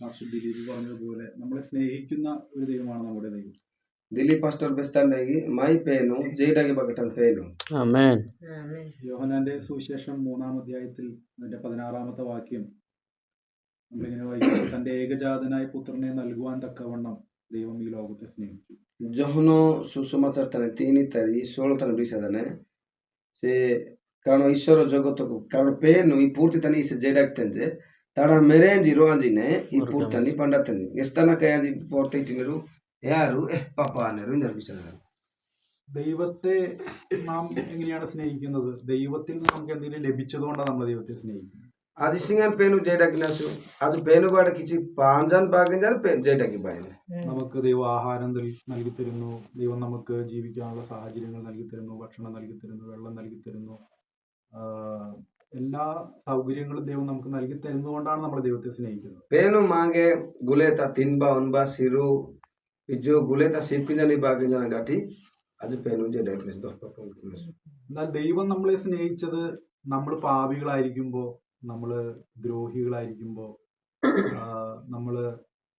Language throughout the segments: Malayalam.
മാസ്റ്റർ ദിലീപ് പറഞ്ഞതുപോലെ നമ്മളെ സ്നേഹിക്കുന്ന ഒരു ദൈവമാണ് നമ്മുടെ ദൈവം. ദിലീപ് പാസ്റ്റർ ബെസ്റ്റാൻഡേക്ക് മൈ പേനു ജെയ്ഡാക്കി ബക്കട്ടൻ പേനു. ആമേൻ. യോഹന്നാന്റെ സുവിശേഷം 3-ാം അധ്യായത്തിൽ അതിന്റെ 16-ാമത്തെ വാക്യം നമ്മളിങ്ങനെ വായിക്കുന്നത്, തന്റെ ഏകജാതനായ പുത്രനെ നൽകുവാൻ തക്കവണ്ണം ദൈവം ഈ ലോകത്തെ സ്നേഹിച്ചു. যখন সুসমাচার তানে তিনি তারি 16 তানে বিসাদানে সে কারণ ঈশ্বর জগতକୁ কারণ পেನು ಈ ಪೂರ್ತಿ ತನಿ ಇಸ ಜೆಡಾಕ್ತಂಜೆ ತಾಡ ಮೆರೆಂಜಿ ರೋಂಜಿನೆ ಈ ಪೂರ್ತಿ ತನಿ ಪಂಡತನಿ ಎಸ್ತನ ಕಯಾಂಜಿ ಪೋರ್ಟೈಟಿನರು ಯಾರು പാപ്പാനരു ഇന്ന വിസാദന. ദൈവത്തെ നാം എങ്ങനെയാണ് സ്നേഹിക്കുന്നത്? ദൈവത്തിൽ നിന്ന് നമുക്ക് എന്തെങ്കിലും ലഭിച്ചതുകൊണ്ടാണ് നമ്മൾ ദൈവത്തെ സ്നേഹിക്കുന്നത്. അതിസിങ്ങൻ പേനു ജെഡാക്കിനാസു അത് പേനുപാട കിച്ചി പാഞ്ചാൻ പാകഞ്ചാൽ ജെഡാക്കി പായനെ. നമുക്ക് ദൈവം ആഹാരം നൽകി തരുന്നു, ദൈവം നമുക്ക് ജീവിക്കാനുള്ള സാഹചര്യങ്ങൾ നൽകി തരുന്നു, ഭക്ഷണം നൽകി തരുന്നു, വെള്ളം നൽകി തരുന്നു. എല്ലാ സൗകര്യങ്ങളും ദൈവം നമുക്ക് നൽകി തരുന്നതുകൊണ്ടാണ് നമ്മൾ ദൈവത്തെ സ്നേഹിക്കുന്നത്. പേനു മാങ്കെ ഗുലേത തിൻബ ഒൻബ സിറു ഇജോ ഗുലേത സിപ്പിനലി ബാഗഞ്ചാൻ കാട്ടി അത് പേനു ജെഡാക്കിനാസു ദോസ്പാപ്പു. എന്നാൽ ദൈവം നമ്മളെ സ്നേഹിച്ചത് നമ്മൾ പാപികളായിരിക്കുമ്പോൾ, നമ്മൾ ദ്രോഹികളായിരിക്കുമ്പോൾ, നമ്മൾ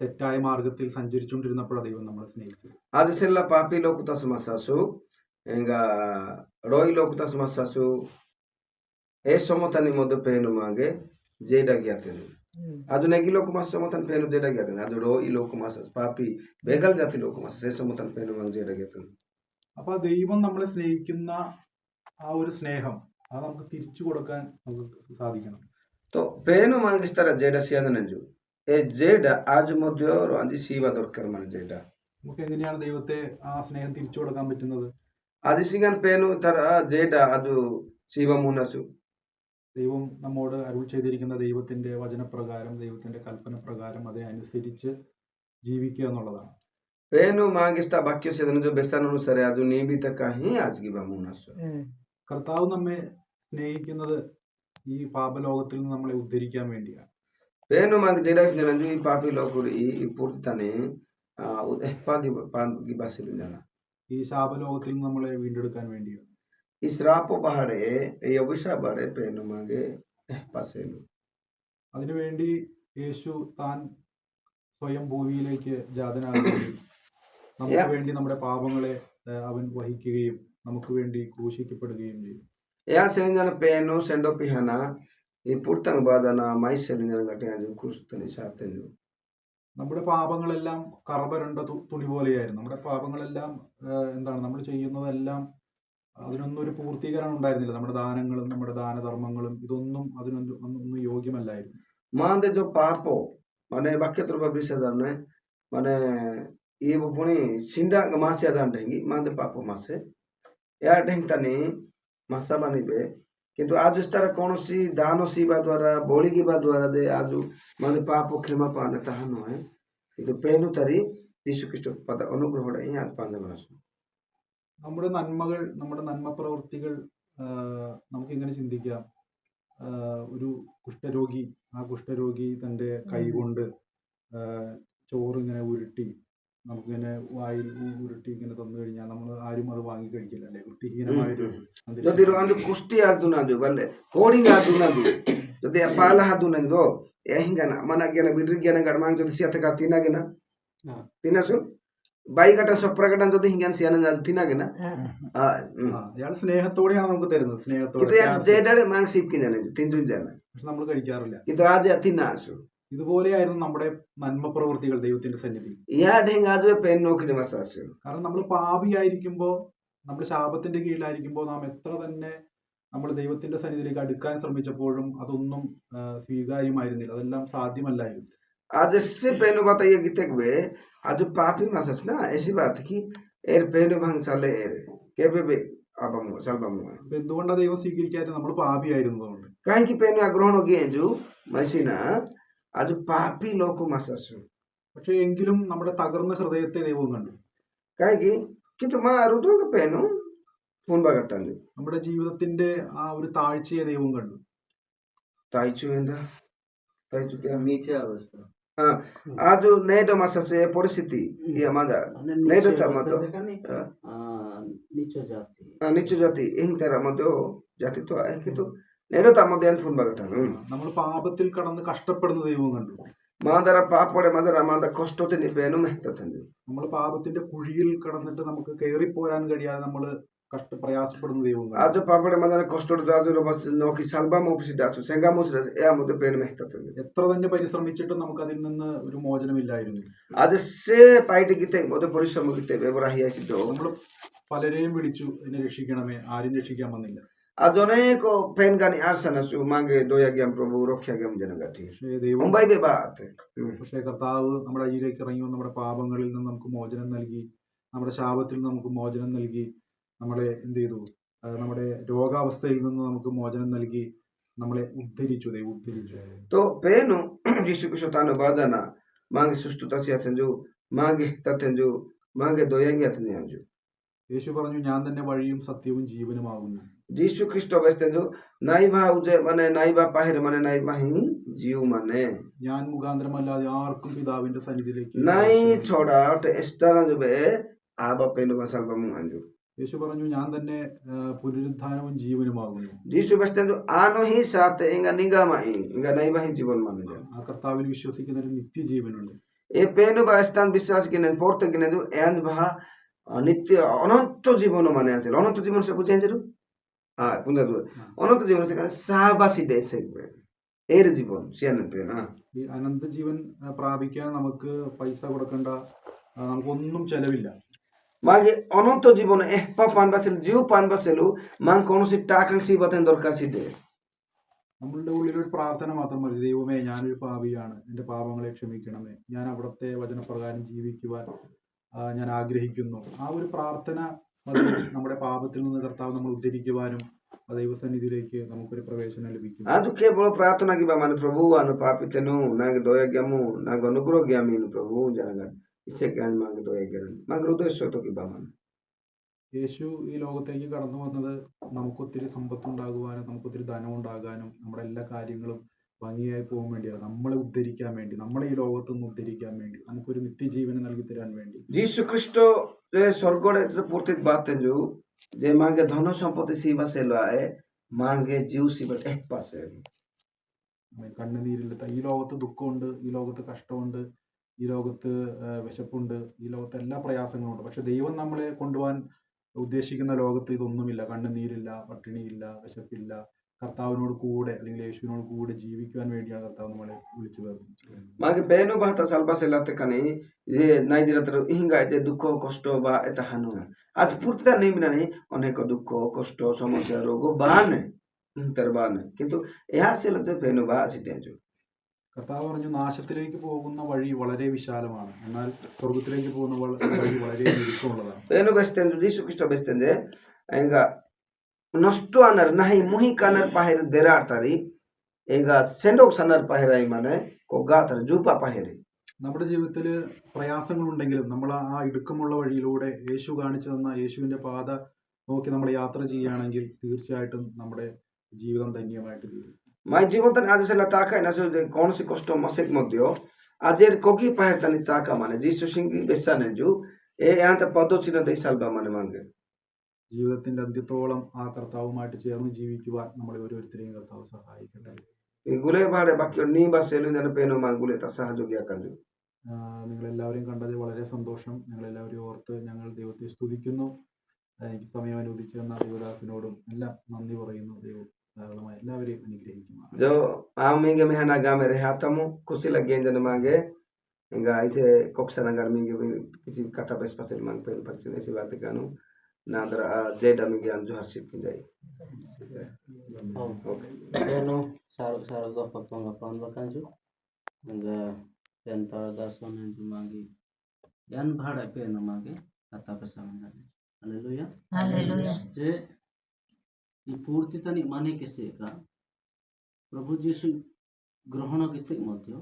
തെറ്റായ മാർഗത്തിൽ സഞ്ചരിച്ചുകൊണ്ടിരുന്നപ്പോഴാണ് ദൈവം നമ്മളെ സ്നേഹിച്ചത്. അതിസെല്ല പാപ്പി ലോകുതാസ് മസാസു എങ്ക റോയ് ലോകുതാസ് മസാസു ഏ സമതനി മൊദ പേനു മാങ്കെ ജെഡാക്കി ആത്തേനെ. ಅದು ನೆಗಿ ಲೋಕ ಮಾಸ ಸಮತನ್ ಪೇನು ಜೆಡಾಗ್ಯಾತನೆ ಅದು ರೋ ಈ ಲೋಕ ಮಾಸ ಪಾಪಿ ಬೇಗಲ್ ಜಾತಿ ಲೋಕ ಮಾಸ ಸೇ ಸಮತನ್ ಪೇನು ಮಾಂಗ ಜೆಡಾಗ್ಯಾತನೆ. അപ്പൊ ദൈവം നമ്മളെ സ്നേഹിക്കുന്ന ആ ഒരു സ്നേഹം അത് നമുക്ക് തിരിച്ചു കൊടുക്കാൻ നമുക്ക് സാധിക്കണം. तो पेनु मांगिस्तार जेडा सियादनंजु ए जेडा आज मध्य रांजी सीवा दरकार मन जेडा. നമുക്ക് എങ്ങനെയാണ് ദൈവത്തെ ആ സ്നേഹം തിരിച്ചു കൊടുക്കാൻ പറ്റുന്നത്? आदिसिगन पेनु तर जेडा अदु सीवा मुनसु ദൈവം നമ്മോട് അരുൾ ചെയ്തിരിക്കുന്ന ദൈവത്തിന്റെ വചനപ്രകാരം, ദൈവത്തിന്റെ കൽപ്പന പ്രകാരം അതിനനുസരിച്ച് ജീവിക്കുക എന്നുള്ളതാണ്. पेनु मांगिस्ता वाक्य से जो बेसन अनुसार अदु नियमित कहीं आज की मुनसु. കർത്താവ് നമ്മെ സ്നേഹിക്കുന്നത് ഈ പാപലോകത്തിൽ നിന്ന് നമ്മളെ ഉദ്ധരിക്കാൻ വേണ്ടിയാണ്. पेनु मांग जेडा जनंजु ई पापी लोकुरी ई पूर्तने पागी पागी बासिलु जाना ഈ ശാപലോകത്തിൽ നിന്ന് നമ്മളെ വീണ്ടെടുക്കാൻ വേണ്ടിയാണ്. ഈ ശ്രാപ്പ പഹാടെ ഈ അഭിശാപാടെ പേനു മാംഗെ പാസേലു. അതിനുവേണ്ടി യേശു താൻ സ്വയം ഭൂമിയിലേക്ക് ജാതനാകുകയും നമുക്ക് വേണ്ടി നമ്മുടെ പാപങ്ങളെ അവൻ വഹിക്കുകയും നമുക്ക് വേണ്ടി ക്രൂശിക്കപ്പെടുകയും ചെയ്തു. യാ സെലിഞ്ചന പേനു സെൻഡോ പിഹന ഈ പുർത്തങ് ബാദന മൈ സെലിഞ്ചന ഗട്ടയാജു ക്രൂസ്തനി സാത്തനു. നമ്മുടെ പാപങ്ങളെല്ലാം കറപരണ്ട തുണി പോലെയായിരുന്നു. നമ്മുടെ പാപങ്ങളെല്ലാം എന്താണ്, നമ്മൾ ചെയ്യുന്നതെല്ലാം അതിനൊന്നും ഒരു പൂർത്തീകരണം ഉണ്ടായിരുന്നില്ല. നമ്മുടെ ദാനങ്ങളും നമ്മുടെ ദാനധർമ്മങ്ങളും ഇതൊന്നും അതിനൊന്നും യോഗ്യമല്ലായിരുന്നു. മാന്റെ ജോ പാപ്പോ മനെ വാക്യത്ര ബിസദനെ മനെ ഈ പുണി സിൻഡാ മാസെ അദാണ്ടെങ്കി മാന്റെ പാപ്പോ മാസെ യാ ढेंगतनी मासा बनिबे किंतु आज इस तरह कौनसी दानो सीवा द्वारा बोली की बात द्वारा दे आज माने पापो क्षमा पाने तहनो है किंतु पेनु तरी यीशु क्रिस्त पद अनुग्रहोടെ ഈ ആത്മാന്റെ മനസ്സ്. നമ്മുടെ നന്മകൾ, നമ്മുടെ നന്മ പ്രവൃത്തികൾ നമുക്ക് ഇങ്ങനെ ചിന്തിക്കാം. ഒരു കുഷ്ഠരോഗി, ആ കുഷ്ഠരോഗി തൻ്റെ കൈ കൊണ്ട് ചോറിങ്ങനെ ഉരുട്ടി നമുക്കിങ്ങനെ വായിൽ ഉരുട്ടി ഇങ്ങനെ തന്നു കഴിഞ്ഞാൽ നമ്മൾ ആരും അത് വാങ്ങി കഴിക്കില്ല, അല്ലെ? വൃത്തിഹീനമായൊരു যদি রোজ কুষ্টি আদু না দু বলে কোডিং আদু না দু যদি পালা হাদু না গো এহিঙ্গানা মনা গেনা বিড্রি গেনা গড়মাং যদি সিয়াতে কা তিনা গেনা তিনা সু বাই গটা সপ্রগടൻ যদি হিঙ্গান സിയാന തിനാ ഗെന അയാൾ സ്നേഹത്തോടെയാണ് നമുക്ക് തരുന്നത്. സ്നേഹത്തോടെ ഇത് ജേഡാടെ മാങ് സിപ് കിനാനെ തിൻജു ജാന പക്ഷെ നമ്മൾ കഴിക്കാറില്ല. ഇത് ആജ് തിനാ സു ഇതുപോലെയായിരുന്നു നമ്മുടെ നന്മ പ്രവൃത്തികൾ ദൈവത്തിന്റെ സന്നിധി. യാ ढेंग आज पेन നോക്കിന് മസാസു. കാരണം നമ്മൾ പാപിയായിരിക്കുമ്പോൾ, നമ്മൾ ശാപത്തിന്റെ കീഴിലായിരിക്കുമ്പോൾ നാം എത്ര തന്നെ നമ്മൾ ദൈവത്തിന്റെ സന്നിധിയിലേക്ക് അടുക്കാൻ ശ്രമിച്ചപ്പോഴും അതൊന്നും സ്വീകാര്യമായിരുന്നില്ല, അതെല്ലാം സാധ്യമല്ലായിരുന്നു. आज से पेनो बताइए कि तक वे आज पापी मसस ना ऐसी बात की एर पेनो भंग साले एर केबे बे आबमु सलबमु. എന്തുകൊണ്ടാണ് ദൈവം സ്വീകരിക്കാതെ? നമ്മൾ പാപിയായിരുന്നതുകൊണ്ട്. काहे की पेनो आग्रहण हो गए जो मसीना आज पापी लोको मसस. പക്ഷെ എങ്കിലും നമ്മുടെ തകർന്ന ഹൃദയത്തെ ദൈവം കണ്ടു. काहे की किंतु मा रुदो के पेनो फोन बागटन നമ്മുടെ ജീവിതത്തിന്റെ ആ ഒരു താഴ്ചയെ ദൈവം കണ്ടു. ताइचु एंदा ताइचु के नीचे अवस्था आज नेडो मसस परिस्थिति ये मादा नेडो तमदो नीचो जाति एहिं तेरा मदो जाति तो है किंतु നേരോ തമ്മദേൻ ഫോൺ ബാഗട്ടാണ്. നമ്മൾ പാപത്തിൽ കടന്ന് കഷ്ടപ്പെടുന്ന ദൈവം കണ്ടു. മാതര പാപ്പോടെ മാതര മാത കഷ്ടത്തിന് പേനും മെഹത്തന്നെ നമ്മൾ പാപത്തിന്റെ കുഴിയിൽ കടന്നിട്ട് നമുക്ക് കയറിപ്പോരാൻ കഴിയാതെ നമ്മൾ പ്രയാസപ്പെടുന്ന ദൈവം കാണും. ആദ്യ പാപ്പോടെ മാതര കഷ്ടോട് ദാജുര ബസ് നോക്കി സൽബ മോപിസി ദാസു സെങ്ക മോസ് യാ മുദ പേനും മെഹത്തന്നെ എത്ര തന്നെ പരിശ്രമിച്ചിട്ടും നമുക്ക് അതിൽ നിന്ന് ഒരു മോചനമില്ലായിരുന്നു. आज से पाइट गीते मोद परिश्रम गीते व्यवहार हियासितो നമ്മൾ പലരെയും വിളിച്ചു എന്നെ രക്ഷിക്കണമേ, ആരും രക്ഷിക്കാൻ വന്നില്ല. आज अनेक पेन गानी आसना सु मांगे दोया ज्ञान प्रभु रक्षा ज्ञान जनगति പക്ഷേ ദൈവം मुंबई में बात പക്ഷേ കർത്താവ് നമ്മുടെ അരിയിലേക്ക് ഇറങ്ങി വന്ന് നമ്മുടെ പാപങ്ങളിൽ നിന്ന് നമുക്ക് മോചനം നൽകി, നമ്മുടെ ശാപത്തിൽ നിന്ന് നമുക്ക് മോചനം നൽകി, നമ്മളെ എന്ത് ചെയ്തു, നമ്മുടെ രോഗാവസ്ഥയിൽ നിന്ന് നമുക്ക് മോചനം നൽകി, നമ്മളെ ഉദ്ധരിച്ചു. ദൈവം ഉദ്ധരിച്ചു. तो पेनु यीशु को शतानो बादाना मांगे सुष्टुता से अतंजो मांगे ततंजो मांगे दोया ज्ञान तंजो യേശു പറഞ്ഞു, ഞാൻ തന്നെ വഴിയും സത്യവും ജീവനുമാകുന്നു. यीशु ख्रिस्ट बसतंजो नाइबा उजे माने नाइबा पाहिर माने नाइबा ही जीव माने ഞാൻ മുഖാന്തരമല്ലാതെ ആർക്കും പിതാവിന്റെ സന്നിധിയിലേക്ക് नाई छोड़ा टे एस्टाना जो बे आबा पेनु बसल बमु अंजो യേശു പറഞ്ഞു, ഞാൻ തന്നെ പുനരുദ്ധാനവും ജീവനുമാകുന്നു. यीशु बसतंजो आनो ही साथ इंगा निगा माई इंगा नाइबा ही जीवन माने जा ആ കർത്താവിൽ വിശ്വസിക്കുന്നതിന് നിത്യജീവനുണ്ട്. ए पेनु बा स्थान विश्वास किने पोर्त किने जो एंज भा नित्य अनंत जीवन माने आछे अनंत जीवन से बुझें जरु हां पुंदा दु अनंत जीवन से काने साबासी देसे एर जीवन सियान पे ना ഈ അനന്ത ജീവൻ പ്രാപിക്കാൻ നമുക്ക് പൈസ കൊടുക്കണ്ട, നമുക്കൊന്നും ചെലവില്ല. मागे अनंत जीवन ए पान बसेल जीव पान बसेलु मां कोनोसी टाकांसी बतन दरकार सिदे നമ്മളുടെ ഉള്ളിൽ ഒരു പ്രാർത്ഥന മാത്രം മതി. ദൈവമേ, ഞാനൊരു പാപിയാണ്, എൻ്റെ പാപങ്ങളെ ക്ഷമിക്കണമേ, ഞാൻ അവിടുത്തെ വചനപ്രകാരം ജീവിക്കുവാൻ ഞാൻ ആഗ്രഹിക്കുന്നു. ആ ഒരു പ്രാർത്ഥന മതി നമ്മുടെ പാപത്തിൽ നിന്ന് കർത്താവ് നമ്മൾ ഉദ്ധരിക്കുവാനും ദൈവസന്നിധിയിലേക്ക് നമുക്കൊരു പ്രവേശനം ലഭിക്കും. आज केवल प्रार्थना की बा माने प्रभु आनो पापितनु नागे दया ज्ञामु नागे अनुग्रह ज्ञामिनु प्रभु जनगा इससे ज्ञान मांगे दया ज्ञान मांगे उद्देश्य तो की बा माने യേശു ഈ ലോകത്തേക്ക് കടന്നു വന്നത് നമുക്കൊത്തിരി സമ്പത്തുണ്ടാകുവാനും നമുക്കൊത്തിരി ധനം ഉണ്ടാകാനും നമ്മുടെ എല്ലാ കാര്യങ്ങളും ഭംഗിയായി പോകാൻ വേണ്ടിയാണ്. നമ്മളെ ഉദ്ധരിക്കാൻ വേണ്ടി, നമ്മളെ ഈ ലോകത്ത് നിന്ന് ഉദ്ധരിക്കാൻ വേണ്ടി, നമുക്കൊരു നിത്യജീവനെ നൽകി തരാൻ വേണ്ടി. यीशु ख्रिस्ट जे स्वर्गडे पूर्ति बात जो जे मांगे धन संपत्ति सीवा से लाए मांगे जीव सीवा एक पास है കണ്ണുനീരില്ലാത്ത ഈ ലോകത്ത് ദുഃഖമുണ്ട്, ഈ ലോകത്ത് കഷ്ടമുണ്ട്, ഈ ലോകത്ത് വിശപ്പുണ്ട്, ഈ ലോകത്ത് എല്ലാ പ്രയാസങ്ങളുണ്ട്. പക്ഷെ ദൈവം നമ്മളെ കൊണ്ടുപോകാൻ ഉദ്ദേശിക്കുന്ന ലോകത്ത് ഇതൊന്നുമില്ല. കണ്ണുനീരില്ല, പട്ടിണിയില്ല, വിശപ്പില്ല. കർത്താവിനോട് കൂടെ അല്ലെങ്കിൽ യേശുവിനോട് കൂടെ ജീവിക്കാൻ വേണ്ടിയാണ് കർത്താവ് നമ്മളെ വിളിച്ചു വേർതിരിച്ചത്. मागे बेनो बात सालबा से लाते कने ये नाइ दिला तर हिंगा जे दुख कष्ट बा एता हानु आज पूर्तिता नहीं बिना नहीं अनेक दुख कष्ट समस्या रोग बाने इंतरबाने किंतु यहाँ से लते बेनो बा सिटे जो കർത്താവ് പറഞ്ഞു, നാശത്തിലേക്ക് പോകുന്ന വഴി വളരെ വിശാലമാണ്, എന്നാൽ സ്വർഗത്തിലേക്ക് പോകുന്ന വഴി വളരെ ഇടുക്കമുള്ളതാണ്. बेनो बेस्तेन जो यीशु ख्रिस्ट बेस्तेन जे एंगा नष्ट अनर नहीं मुही कनर पाहेर देरार तारी एंगा सेंडोक सनर पाहेराई माने को गातर जूपा पाहेरे നമ്മുടെ ജീവിതത്തിൽ പ്രയാസങ്ങളുണ്ടെങ്കിലും നമ്മൾ ആ ഇടുക്കമുള്ള വഴിയിലൂടെ യേശു കാണിച്ചു തന്ന യേശുവിന്റെ പാത നോക്കി നമ്മൾ യാത്ര ചെയ്യുകയാണെങ്കിൽ തീർച്ചയായിട്ടും നമ്മുടെ ജീവിതം ധന്യമായിട്ട് തീരും. माय जीवन तन आज से लताका ना जो कौन सी कष्ट मसेक मध्य आजेर कोगी पाहेर तनी ताका माने जीसु सिंगी बेसाने जो ए यहाँ त पदोचिन दे सालबा माने मांगे ജീവിതത്തിന്റെ അന്ത്യത്തോളം ആ കർത്താവുമായിട്ട് ചേർന്ന് ജീവിക്കുവാൻ നമ്മളെ ഓരോരുത്തരെയും കർത്താവ് സഹായിക്കട്ടെ. गुले बारे बाकी नी बसेलु जन पेनो मांगुले त सहयोगिया कंजु നിങ്ങളെല്ലാവരെയും കണ്ടതിൽ വളരെ സന്തോഷം. ഞങ്ങളെല്ലാവരെയും ഓർത്ത് ഞങ്ങൾ ദൈവത്തെ സ്തുതിക്കുന്നു. എനിക്ക് സമയം അനുവദിച്ചു തന്ന ദൈവദാസനോടും എല്ലാം നന്ദി പറയുന്നു. ദൈവം ധാരാളമായി എല്ലാവരെയും അനുഗ്രഹിക്കുന്നു. जो आमिंगे मेहना गा मेरे हाथमु खुशी लगे जन मांगे इंगा ऐसे कोक्सना गर्मिंगे किसी कथा बेस पसेल मांग पेन परचिन ऐसी बात कानु नादर जेड आमिंगे अन जो हर्षित की जाए ओके बेनो सारो सारो गपन बकांजु इंगा पेंटर दासन जो मांगे यान भाड़ा पेन मांगे कथा बेसा मांगे हालेलुया हालेलुया जे ಈ ಪೂರ್ತಿ ತನಿ ಮಾನೆ ಕೆಸೇಕ ಪ್ರಭು ಯीशु ಗ್ರಹಣ ಗಿತ್ತೆ ಮಧ್ಯ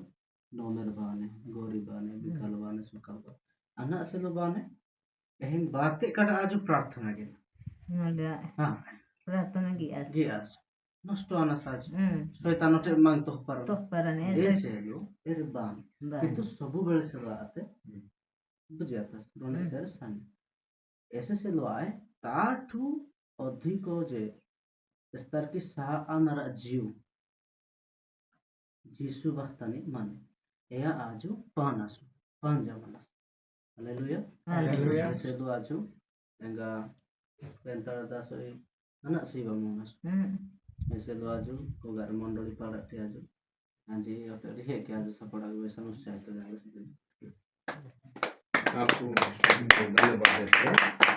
ನೋಮೆರ್ ಬಾನೆ गोरी बाने विकल बाने सुकल बाने अना सेलो बाने एहन बातें कड़ा आज प्रार्थना के नगा हां प्रार्थना गियास गियास नष्ट आना साज शैतानोटे मांग तो परने ऐसे लो एरे बान किंतु सबु बेले से आते बुझाता रोने सर सन ऐसे से लो आए ताठू अधिक जे स्तर की सा अनरा जीव जीसु बख्तानी माने या आजू पान आसु पान जमाना हालेलुया Hallelujah. ऐसे दो आजू एंगा painter दासोई anak sih kamu mas ऐसे दो आजू को घर मंडली पाड़ा टे आजू आजी होटल है क्या आजू सपोर्ट आगे वैसा नुस्खा है तो जाएगा आपको धन्यवाद देते हैं।